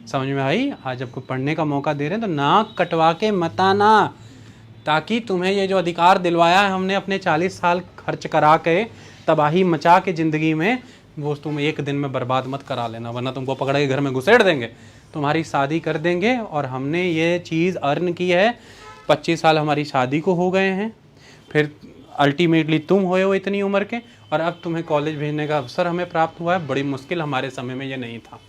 समझ में आई? आज जब कोई पढ़ने का मौका दे रहे हैं तो नाक कटवा के मत आना, ताकि तुम्हें ये जो अधिकार दिलवाया है हमने अपने 40 साल खर्च करा के, तबाही मचा के ज़िंदगी में, वो तुम एक दिन में बर्बाद मत करा लेना। वरना तुमको पकड़ के घर में घुसेड़ देंगे, तुम्हारी शादी कर देंगे। और हमने ये चीज़ अर्न की है, 25 साल हमारी शादी को हो गए हैं, फिर अल्टीमेटली तुम हुए हो इतनी उम्र के, और अब तुम्हें कॉलेज भेजने का अवसर हमें प्राप्त हुआ है। बड़ी मुश्किल, हमारे समय में ये नहीं था।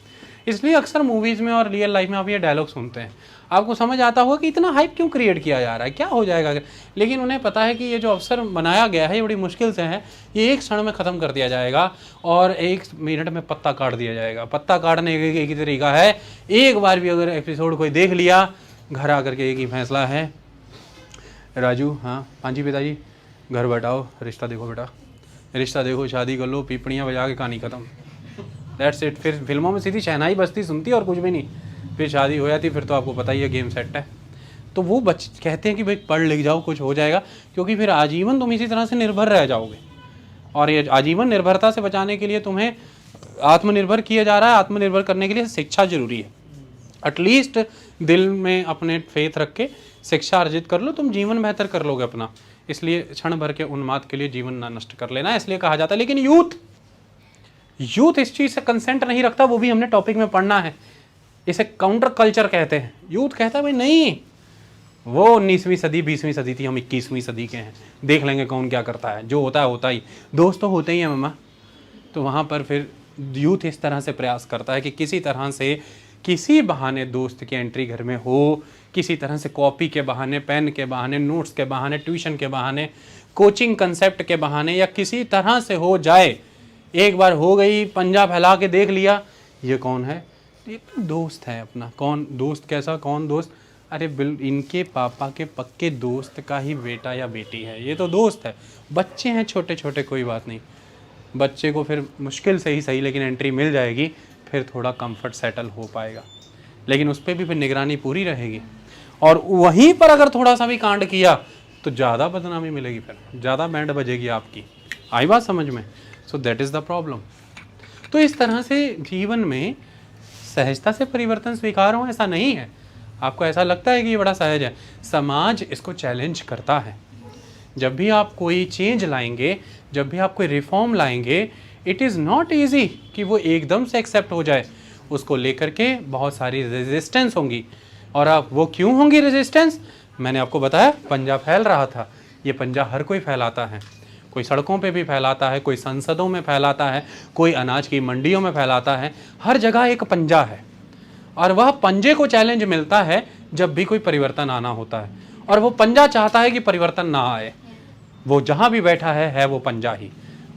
इसलिए अक्सर मूवीज़ में और रियल लाइफ में आप ये डायलॉग सुनते हैं, आपको समझ आता होगा कि इतना हाइप क्यों क्रिएट किया जा रहा है, क्या हो जाएगा अगर। लेकिन उन्हें पता है कि ये जो अवसर बनाया गया है ये बड़ी मुश्किल से है, ये एक क्षण में ख़त्म कर दिया जाएगा और 1 मिनट में पत्ता काट दिया जाएगा। पत्ता काटने का एक ही तरीका है, एक बार भी अगर एपिसोड कोई देख लिया, घर आकर के एक ही फैसला है, राजू, हाँ हाँ जी पिताजी, घर बैठाओ, रिश्ता देखो बेटा, रिश्ता देखो, शादी कर लो, पीपड़ियाँ बजा के कहानी ख़त्म, दैट्स इट। फिर फिल्मों में सीधी शहनाई बजती सुनती और कुछ भी नहीं, फिर शादी हो जाती, फिर तो आपको पता ही है गेम सेट है। तो वो कहते हैं कि भाई पढ़ लिख जाओ, कुछ हो जाएगा, क्योंकि फिर आजीवन तुम इसी तरह से निर्भर रह जाओगे। और ये आजीवन निर्भरता से बचाने के लिए तुम्हें आत्मनिर्भर किया जा रहा है। आत्मनिर्भर करने के लिए शिक्षा जरूरी है। एटलीस्ट दिल में अपने फेथ रख के शिक्षा अर्जित कर लो, तुम जीवन बेहतर कर लोगे अपना। इसलिए क्षण भर के उन्माद के लिए जीवन ना नष्ट कर लेना, इसलिए कहा जाता है। लेकिन यूथ इस चीज़ से कंसेंट नहीं रखता, वो भी हमने टॉपिक में पढ़ना है। इसे काउंटर कल्चर कहते हैं। यूथ कहता है भाई नहीं, वो 19वीं सदी 20वीं सदी थी, हम 21वीं सदी के हैं, देख लेंगे कौन क्या करता है, जो होता है होता ही, दोस्त तो होते ही हैं मम्मा। तो वहाँ पर फिर यूथ इस तरह से प्रयास करता है कि किसी तरह से, किसी बहाने दोस्त की एंट्री घर में हो, किसी तरह से कॉपी के बहाने, पेन के बहाने, नोट्स के बहाने, ट्यूशन के बहाने, कोचिंग कंसेप्ट के बहाने, या किसी तरह से हो जाए। एक बार हो गई, पंजा फैला के देख लिया, ये कौन है, ये तो दोस्त है अपना। कौन दोस्त, कैसा कौन दोस्त, अरे इनके पापा के पक्के दोस्त का ही बेटा या बेटी है, ये तो दोस्त है। बच्चे हैं छोटे छोटे, कोई बात नहीं, बच्चे को फिर मुश्किल से ही सही लेकिन एंट्री मिल जाएगी, फिर थोड़ा कंफर्ट सेटल हो पाएगा। लेकिन उस पर भी फिर निगरानी पूरी रहेगी। और वहीं पर अगर थोड़ा सा भी कांड किया तो ज़्यादा बदनामी मिलेगी, फिर ज़्यादा बैंड बजेगी आपकी। आई बात समझ में? So that is the problem. तो इस तरह से जीवन में सहजता से परिवर्तन स्वीकार हो, ऐसा नहीं है। आपको ऐसा लगता है कि ये बड़ा सहज है, समाज इसको चैलेंज करता है। जब भी आप कोई चेंज लाएंगे, जब भी आप कोई रिफॉर्म लाएंगे, इट इज़ नॉट ईजी कि वो एकदम से एक्सेप्ट हो जाए। उसको लेकर के बहुत सारी रेजिस्टेंस होंगी। और आप वो क्यों होंगी रेजिस्टेंस? मैंने आपको बताया, पंजा फैल रहा था। ये पंजा हर कोई फैलाता है, कोई सड़कों पे भी फैलाता है, कोई संसदों में फैलाता है, कोई अनाज की मंडियों में फैलाता है। हर जगह एक पंजा है, और वह पंजे को चैलेंज मिलता है जब भी कोई परिवर्तन आना होता है। और वो पंजा चाहता है कि परिवर्तन ना आए। वो जहाँ भी बैठा है वो पंजा ही,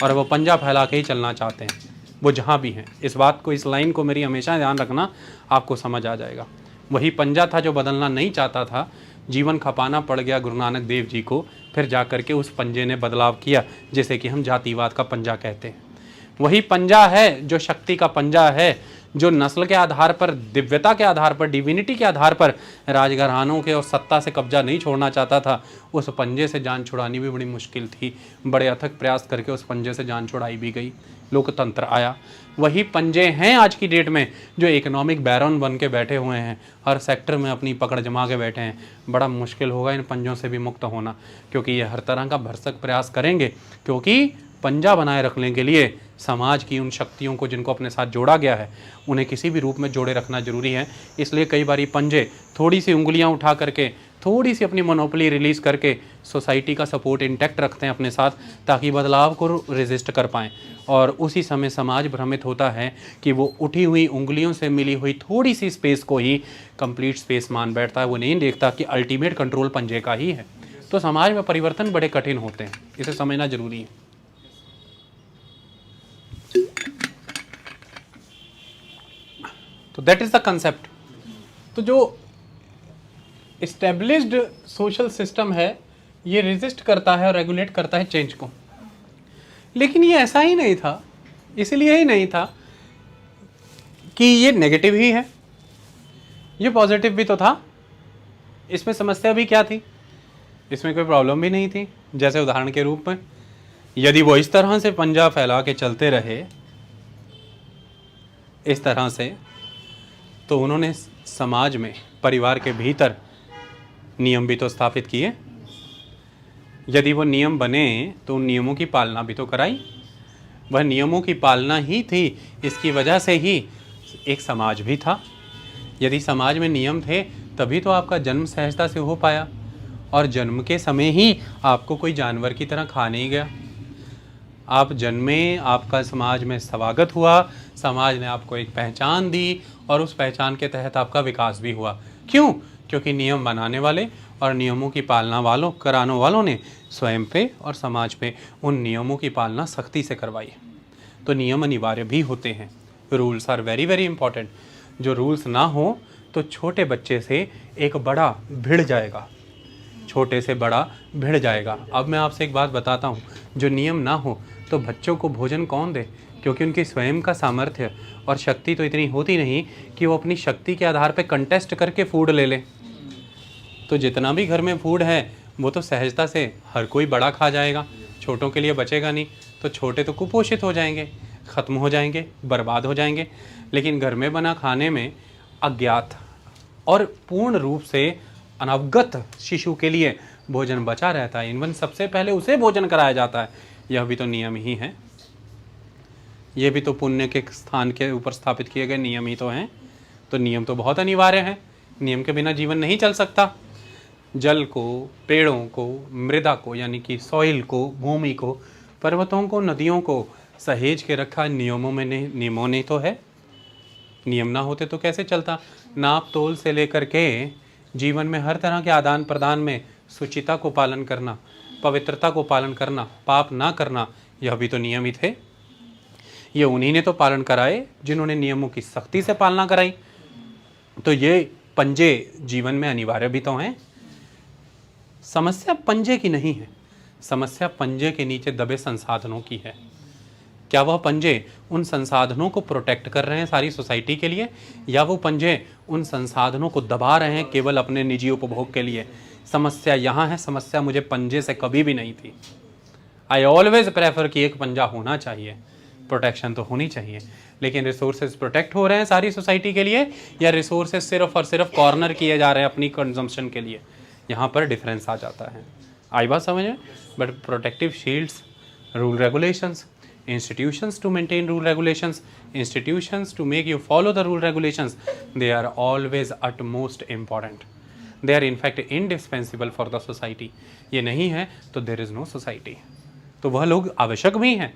और वो पंजा फैला के ही चलना चाहते हैं, वो जहाँ भी हैं। इस बात को, इस लाइन को मेरी हमेशा ध्यान रखना, आपको समझ आ जाएगा। वही पंजा था जो बदलना नहीं चाहता था, जीवन खपाना पड़ गया गुरु नानक देव जी को, फिर जा कर के उस पंजे ने बदलाव किया, जैसे कि हम जातिवाद का पंजा कहते हैं। वही पंजा है जो शक्ति का पंजा है, जो नस्ल के आधार पर, दिव्यता के आधार पर, डिविनिटी के आधार पर राजघरानों के और सत्ता से कब्जा नहीं छोड़ना चाहता था। उस पंजे से जान छुड़ानी भी बड़ी मुश्किल थी। बड़े अथक प्रयास करके उस पंजे से जान छुड़ाई भी गई, लोकतंत्र आया। वही पंजे हैं आज की डेट में जो इकोनॉमिक बैरन बन के बैठे हुए हैं, हर सेक्टर में अपनी पकड़ जमा के बैठे हैं। बड़ा मुश्किल होगा इन पंजों से भी मुक्त होना, क्योंकि ये हर तरह का भरसक प्रयास करेंगे। क्योंकि पंजा बनाए रखने के लिए समाज की उन शक्तियों को जिनको अपने साथ जोड़ा गया है, उन्हें किसी भी रूप में जोड़े रखना जरूरी है। इसलिए कई बार पंजे थोड़ी सी उंगलियां उठा करके, थोड़ी सी अपनी मोनोपोली रिलीज़ करके सोसाइटी का सपोर्ट इंटैक्ट रखते हैं अपने साथ, ताकि बदलाव को रेजिस्ट कर पाएँ। और उसी समय समाज भ्रमित होता है कि वो उठी हुई उंगलियों से मिली हुई थोड़ी सी स्पेस को ही कंप्लीट स्पेस मान बैठता है। वो नहीं देखता कि अल्टीमेट कंट्रोल पंजे का ही है। तो समाज में परिवर्तन बड़े कठिन होते हैं, इसे समझना जरूरी है। तो दैट इज़ द कंसेप्ट। तो जो इस्टेब्लिश्ड सोशल सिस्टम है ये रेजिस्ट करता है और रेगुलेट करता है चेंज को। लेकिन ये ऐसा ही नहीं था इसलिए ही नहीं था कि ये नेगेटिव ही है, ये पॉजिटिव भी तो था। इसमें समस्या भी क्या थी? इसमें कोई प्रॉब्लम भी नहीं थी। जैसे उदाहरण के रूप में, यदि वो इस तरह से पंजा फैला के चलते रहे इस तरह से, तो उन्होंने समाज में, परिवार के भीतर नियम भी तो स्थापित किए। यदि वो नियम बने तो उन नियमों की पालना भी तो कराई। वह नियमों की पालना ही थी, इसकी वजह से ही एक समाज भी था। यदि समाज में नियम थे तभी तो आपका जन्म सहजता से हो पाया, और जन्म के समय ही आपको कोई जानवर की तरह खा नहीं गया। आप जन्मे, आपका समाज में स्वागत हुआ, समाज ने आपको एक पहचान दी, और उस पहचान के तहत आपका विकास भी हुआ। क्यों? क्योंकि नियम बनाने वाले और नियमों की पालना कराने वालों ने स्वयं पे और समाज पे उन नियमों की पालना सख्ती से करवाई। तो नियम अनिवार्य भी होते हैं। Rules are very very important. जो रूल्स ना हो तो छोटे बच्चे से एक बड़ा भिड़ जाएगा, छोटे से बड़ा भिड़ जाएगा। अब मैं आपसे एक बात बताता हूँ, जो नियम ना हो तो बच्चों को भोजन कौन दे? क्योंकि उनकी स्वयं का सामर्थ्य और शक्ति तो इतनी होती नहीं कि वो अपनी शक्ति के आधार पर कंटेस्ट करके फूड ले ले। तो जितना भी घर में फूड है वो तो सहजता से हर कोई बड़ा खा जाएगा, छोटों के लिए बचेगा नहीं। तो छोटे तो कुपोषित हो जाएंगे, ख़त्म हो जाएंगे, बर्बाद हो जाएंगे। लेकिन घर में बना खाने में अज्ञात और पूर्ण रूप से अनवगत शिशु के लिए भोजन बचा रहता है। इवन सबसे पहले उसे भोजन कराया जाता है। यह भी तो नियम ही है, ये भी तो पुण्य के स्थान के ऊपर स्थापित किए गए नियम ही तो हैं। तो नियम तो बहुत अनिवार्य हैं, नियम के बिना जीवन नहीं चल सकता। जल को, पेड़ों को, मृदा को यानी कि सॉइल को, भूमि को, पर्वतों को, नदियों को सहेज के रखा नियमों ने तो है। नियम ना होते तो कैसे चलता? नाप तोल से लेकर के जीवन में हर तरह के आदान प्रदान में शुचिता को पालन करना, पवित्रता को पालन करना, पाप ना करना, यह भी तो नियम ही थे। ये उन्हीं ने तो पालन कराए जिन्होंने नियमों की सख्ती से पालना कराई। तो ये पंजे जीवन में अनिवार्य भी तो हैं। समस्या पंजे की नहीं है, समस्या पंजे के नीचे दबे संसाधनों की है। क्या वह पंजे उन संसाधनों को प्रोटेक्ट कर रहे हैं सारी सोसाइटी के लिए, या वो पंजे उन संसाधनों को दबा रहे हैं केवल अपने निजी उपभोग के लिए? समस्या यहाँ है, समस्या मुझे पंजे से कभी भी नहीं थी। आई ऑलवेज प्रेफर कि एक पंजा होना चाहिए, प्रोटेक्शन तो होनी चाहिए। लेकिन रिसोर्सेज प्रोटेक्ट हो रहे हैं सारी सोसाइटी के लिए, या रिसोर्सेज सिर्फ और सिर्फ कॉर्नर किए जा रहे हैं अपनी कंजम्पशन के लिए? यहाँ पर डिफरेंस आ जाता है। आई बात समझ में? But protective shields, rule regulations, institutions to maintain rule regulations, institutions to make you follow the rule regulations, they are always utmost important. They are in fact indispensable for the society. ये नहीं है तो there is no society. तो वह लोग आवश्यक भी हैं,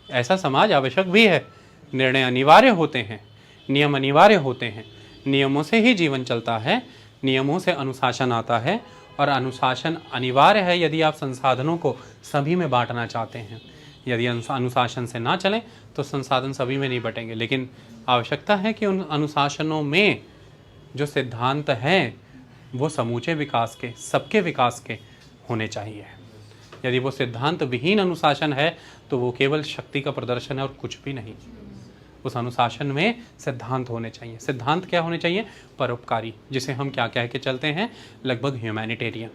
ऐसा समाज आवश्यक भी है। निर्णय अनिवार्य होते हैं, नियम अनिवार्य होते हैं, नियमों से ही जीवन चलता है, नियमों से अनुशासन आता है, और अनुशासन अनिवार्य है यदि आप संसाधनों को सभी में बांटना चाहते हैं। यदि अनुशासन से ना चलें तो संसाधन सभी में नहीं बटेंगे। लेकिन आवश्यकता है कि उन अनुशासनों में जो सिद्धांत हैं वो समूचे विकास के, सबके विकास के होने चाहिए। यदि वो सिद्धांत विहीन अनुशासन है तो वो केवल शक्ति का प्रदर्शन है और कुछ भी नहीं। उस अनुशासन में सिद्धांत होने चाहिए। सिद्धांत क्या होने चाहिए? परोपकारी, जिसे हम क्या कह के चलते हैं? लगभग ह्यूमैनिटेरियन।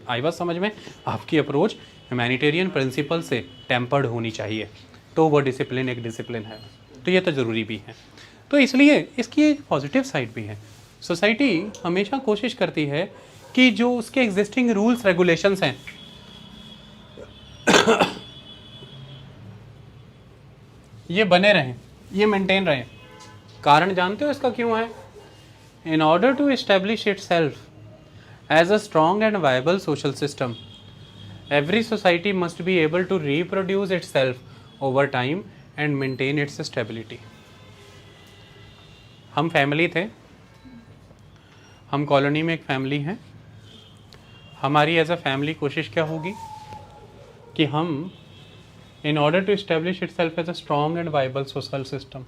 आई बात समझ में? आपकी अप्रोच ह्यूमैनिटेरियन प्रिंसिपल से टेम्पर्ड होनी चाहिए, तो वो डिसिप्लिन एक डिसिप्लिन है। तो ये तो ज़रूरी भी है। तो इसलिए इसकी एक पॉजिटिव साइड भी है। सोसाइटी हमेशा कोशिश करती है कि जो उसके एग्जिस्टिंग रूल्स रेगुलेशंस हैं ये बने रहें, ये मेंटेन रहें। कारण जानते हो इसका क्यों है? In order to establish itself as a strong and viable social system, every society must be able to reproduce itself over time and maintain its stability. हम फैमिली थे, हम कॉलोनी में एक फैमिली हैं। हमारी एज अ फैमिली कोशिश क्या होगी कि हम in order to establish itself as a strong and viable social system,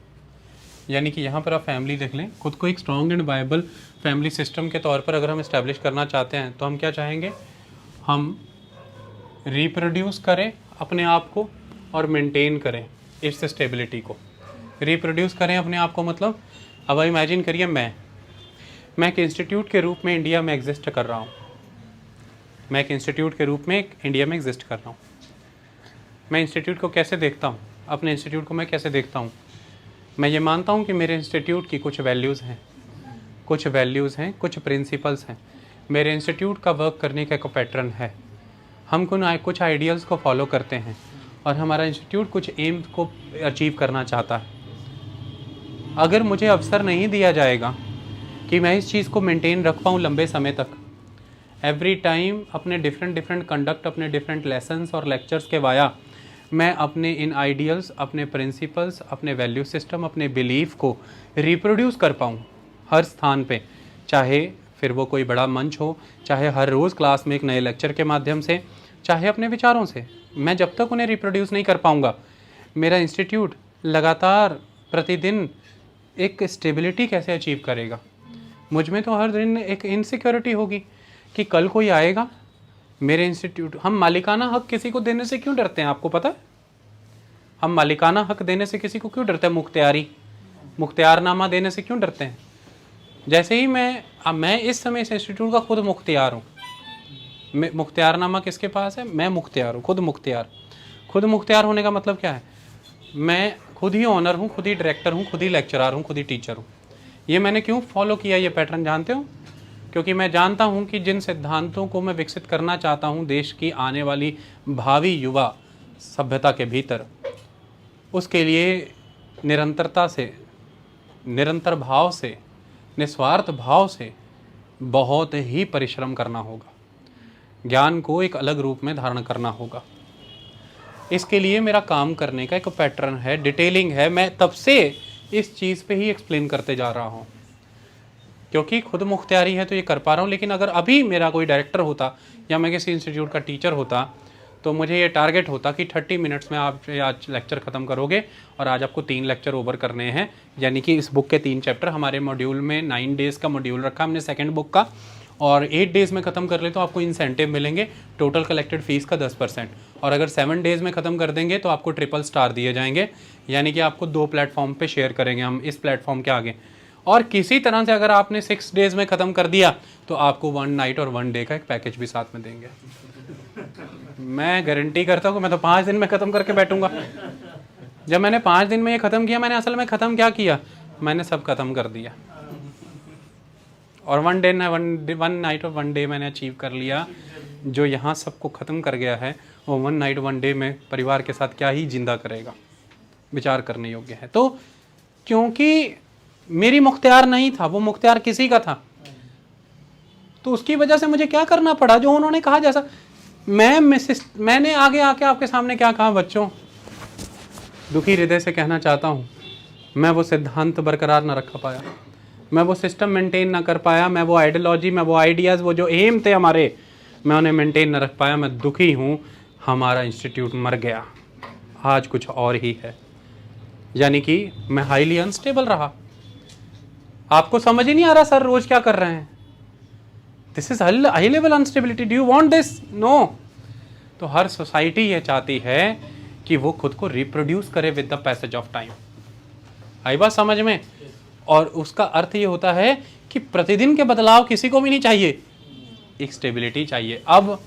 यानी कि यहाँ पर आप फैमिली देख लें, खुद को एक strong and viable family system के तौर पर अगर हम इस्टेब्लिश करना चाहते हैं तो हम क्या चाहेंगे? हम रिप्रोड्यूस करें अपने आप को और मेंटेन करें इस स्टेबिलिटी को, रिप्रोड्यूस करें अपने आप को। मतलब अब इमेजिन करिए मैं एक इंस्टीट्यूट के रूप में इंडिया में एग्जिस्ट कर रहा हूँ, मैं एक इंस्टीट्यूट के रूप में इंडिया में एग्जिस्ट कर रहा हूँ। मैं इंस्टीट्यूट को कैसे देखता हूँ, अपने इंस्टीट्यूट को मैं कैसे देखता हूँ? मैं ये मानता हूँ कि मेरे इंस्टीट्यूट की कुछ वैल्यूज़ हैं, कुछ प्रिंसिपल्स हैं। मेरे इंस्टीट्यूट का वर्क करने का एक पैटर्न है। हम कुछ आइडियल्स को फॉलो करते हैं और हमारा इंस्टीट्यूट कुछ एम को अचीव करना चाहता है। अगर मुझे अवसर नहीं दिया जाएगा कि मैं इस चीज़ को मेंटेन रख पाऊँ लंबे समय तक, एवरी टाइम अपने डिफरेंट कंडक्ट, अपने डिफरेंट लेसन्स और लेक्चर्स के वाया मैं अपने इन आइडियल्स, अपने प्रिंसिपल्स, अपने वैल्यू सिस्टम, अपने बिलीफ को रिप्रोड्यूस कर पाऊँ हर स्थान पे, चाहे फिर वो कोई बड़ा मंच हो, चाहे हर रोज़ क्लास में एक नए लेक्चर के माध्यम से, चाहे अपने विचारों से, मैं जब तक उन्हें रिप्रोड्यूस नहीं कर पाऊँगा, मेरा इंस्टीट्यूट लगातार प्रतिदिन एक स्टेबिलिटी कैसे अचीव करेगा? मुझ में तो हर दिन एक इनसिक्योरिटी होगी कि कल कोई आएगा मेरे इंस्टीट्यूट। हम मालिकाना हक किसी को देने से क्यों डरते हैं, आपको पता है? हम मालिकाना हक देने से किसी को क्यों डरते हैं? मुख्तियारनामा देने से क्यों डरते हैं? जैसे ही मैं इस समय इस इंस्टीट्यूट का खुद मुख्तियार हूँ। मुख्तियारनामा किसके पास है? मैं मुख्तियार हूँ, खुद मुख्तियार। खुद मुख्तियार होने का मतलब क्या है? मैं खुद ही ऑनर हूँ, खुद ही डायरेक्टर हूँ, खुद ही लेक्चरार हूँ, खुद ही टीचर हूँ। ये मैंने क्यों फॉलो किया ये पैटर्न जानते हो? क्योंकि मैं जानता हूँ कि जिन सिद्धांतों को मैं विकसित करना चाहता हूँ देश की आने वाली भावी युवा सभ्यता के भीतर, उसके लिए निरंतरता से, निरंतर भाव से, निस्वार्थ भाव से बहुत ही परिश्रम करना होगा। ज्ञान को एक अलग रूप में धारण करना होगा। इसके लिए मेरा काम करने का एक पैटर्न है, डिटेलिंग है। मैं तब से इस चीज़ पे ही एक्सप्लेन करते जा रहा हूँ क्योंकि खुद मुख्तियारी है तो ये कर पा रहा हूँ। लेकिन अगर अभी मेरा कोई डायरेक्टर होता या मैं किसी इंस्टीट्यूट का टीचर होता तो मुझे ये टारगेट होता कि 30 मिनट्स में आप आज लेक्चर ख़त्म करोगे और आज आपको 3 लेक्चर ओवर करने हैं। यानी कि इस बुक के 3 चैप्टर, हमारे मॉड्यूल में 9 डेज़ का मॉड्यूल रखा हमने सेकेंड बुक का, और 8 डेज़ में ख़त्म कर ले तो आपको इंसेंटिव मिलेंगे टोटल कलेक्टेड फ़ीस का 10%, और अगर 7 डेज़ में ख़त्म कर देंगे तो आपको ट्रिपल स्टार दिए जाएंगे। यानी कि आपको 2 प्लेटफॉर्म पे शेयर करेंगे हम इस प्लेटफॉर्म के आगे। और किसी तरह से अगर आपने 6 डेज़ में ख़त्म कर दिया तो आपको 1 नाइट और 1 डे का एक पैकेज भी साथ में देंगे। मैं गारंटी करता हूँ कि मैं तो 5 दिन में ख़त्म करके बैठूंगा। जब मैंने 5 दिन में ये ख़त्म किया, मैंने असल में ख़त्म क्या किया? मैंने सब ख़त्म कर दिया। और 1 नाइट और 1 डे मैंने अचीव कर लिया। जो यहाँ सबको ख़त्म कर गया है वो 1 नाइट 1 डे में परिवार के साथ क्या ही जिंदा करेगा, विचार करने योग्य है। तो क्योंकि मेरी मुख्तियार नहीं था, वो मुख्तियार किसी का था, तो उसकी वजह से मुझे क्या करना पड़ा जो उन्होंने कहा। जैसा मैंने आगे आके आपके सामने क्या कहा? बच्चों, दुखी हृदय से कहना चाहता हूँ, मैं वो सिद्धांत बरकरार ना रख पाया, मैं वो सिस्टम मेंटेन ना कर पाया, मैं वो आइडियोलॉजी, मैं वो आइडियाज़, वो जो एम थे हमारे, मैं उन्हें मेंटेन ना रख पाया। मैं दुखी हूँ, हमारा इंस्टीट्यूट मर गया, आज कुछ और ही है। यानी कि मैं हाईली अनस्टेबल रहा। आपको समझ ही नहीं आ रहा सर रोज क्या कर रहे हैं? This is high level unstability. Do you want this? No. तो हर सोसाइटी ये चाहती है कि वो खुद को रिप्रोड्यूस करे with the passage of time. आई बात समझ में? और उसका अर्थ ये होता है कि प्रतिदिन के बदलाव किसी को भी नहीं चाहिए, एक स्टेबिलिटी चाहिए। अब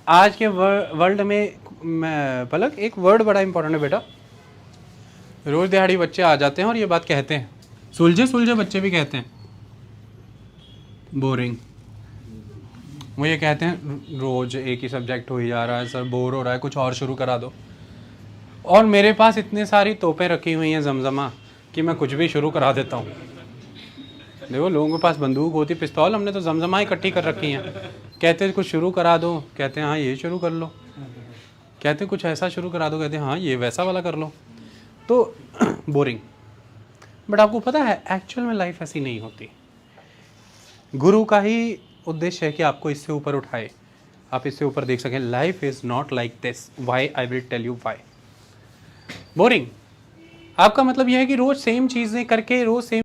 आज के वर्ल्ड में पलक एक वर्ड बड़ा इंपॉर्टेंट है बेटा। रोज दिहाड़ी बच्चे आ जाते हैं और ये बात कहते हैं, सुलझे बच्चे भी कहते हैं, बोरिंग। वो ये कहते हैं रोज एक ही सब्जेक्ट हो ही जा रहा है सर, बोर हो रहा है, कुछ और शुरू करा दो। और मेरे पास इतनी सारी तोपें रखी हुई हैं जमजमा कि मैं कुछ भी शुरू करा देता हूँ। देखो लोगों के पास बंदूक होती, पिस्तौल, हमने तो जमजमा इकट्ठी कर रखी हैं। कहते कुछ शुरू करा दो, कहते हैं हाँ ये शुरू कर लो। कहते कुछ ऐसा शुरू करा दो, कहते हैं हाँ ये वैसा वाला कर लो। तो बोरिंग। बट आपको पता है एक्चुअल में लाइफ ऐसी नहीं होती। गुरु का ही उद्देश्य है कि आपको इससे ऊपर उठाए, आप इससे ऊपर देख सकें। Life is not like this, why I will tell you why. Boring आपका मतलब यह है कि रोज सेम चीज़ें करके, रोज सेम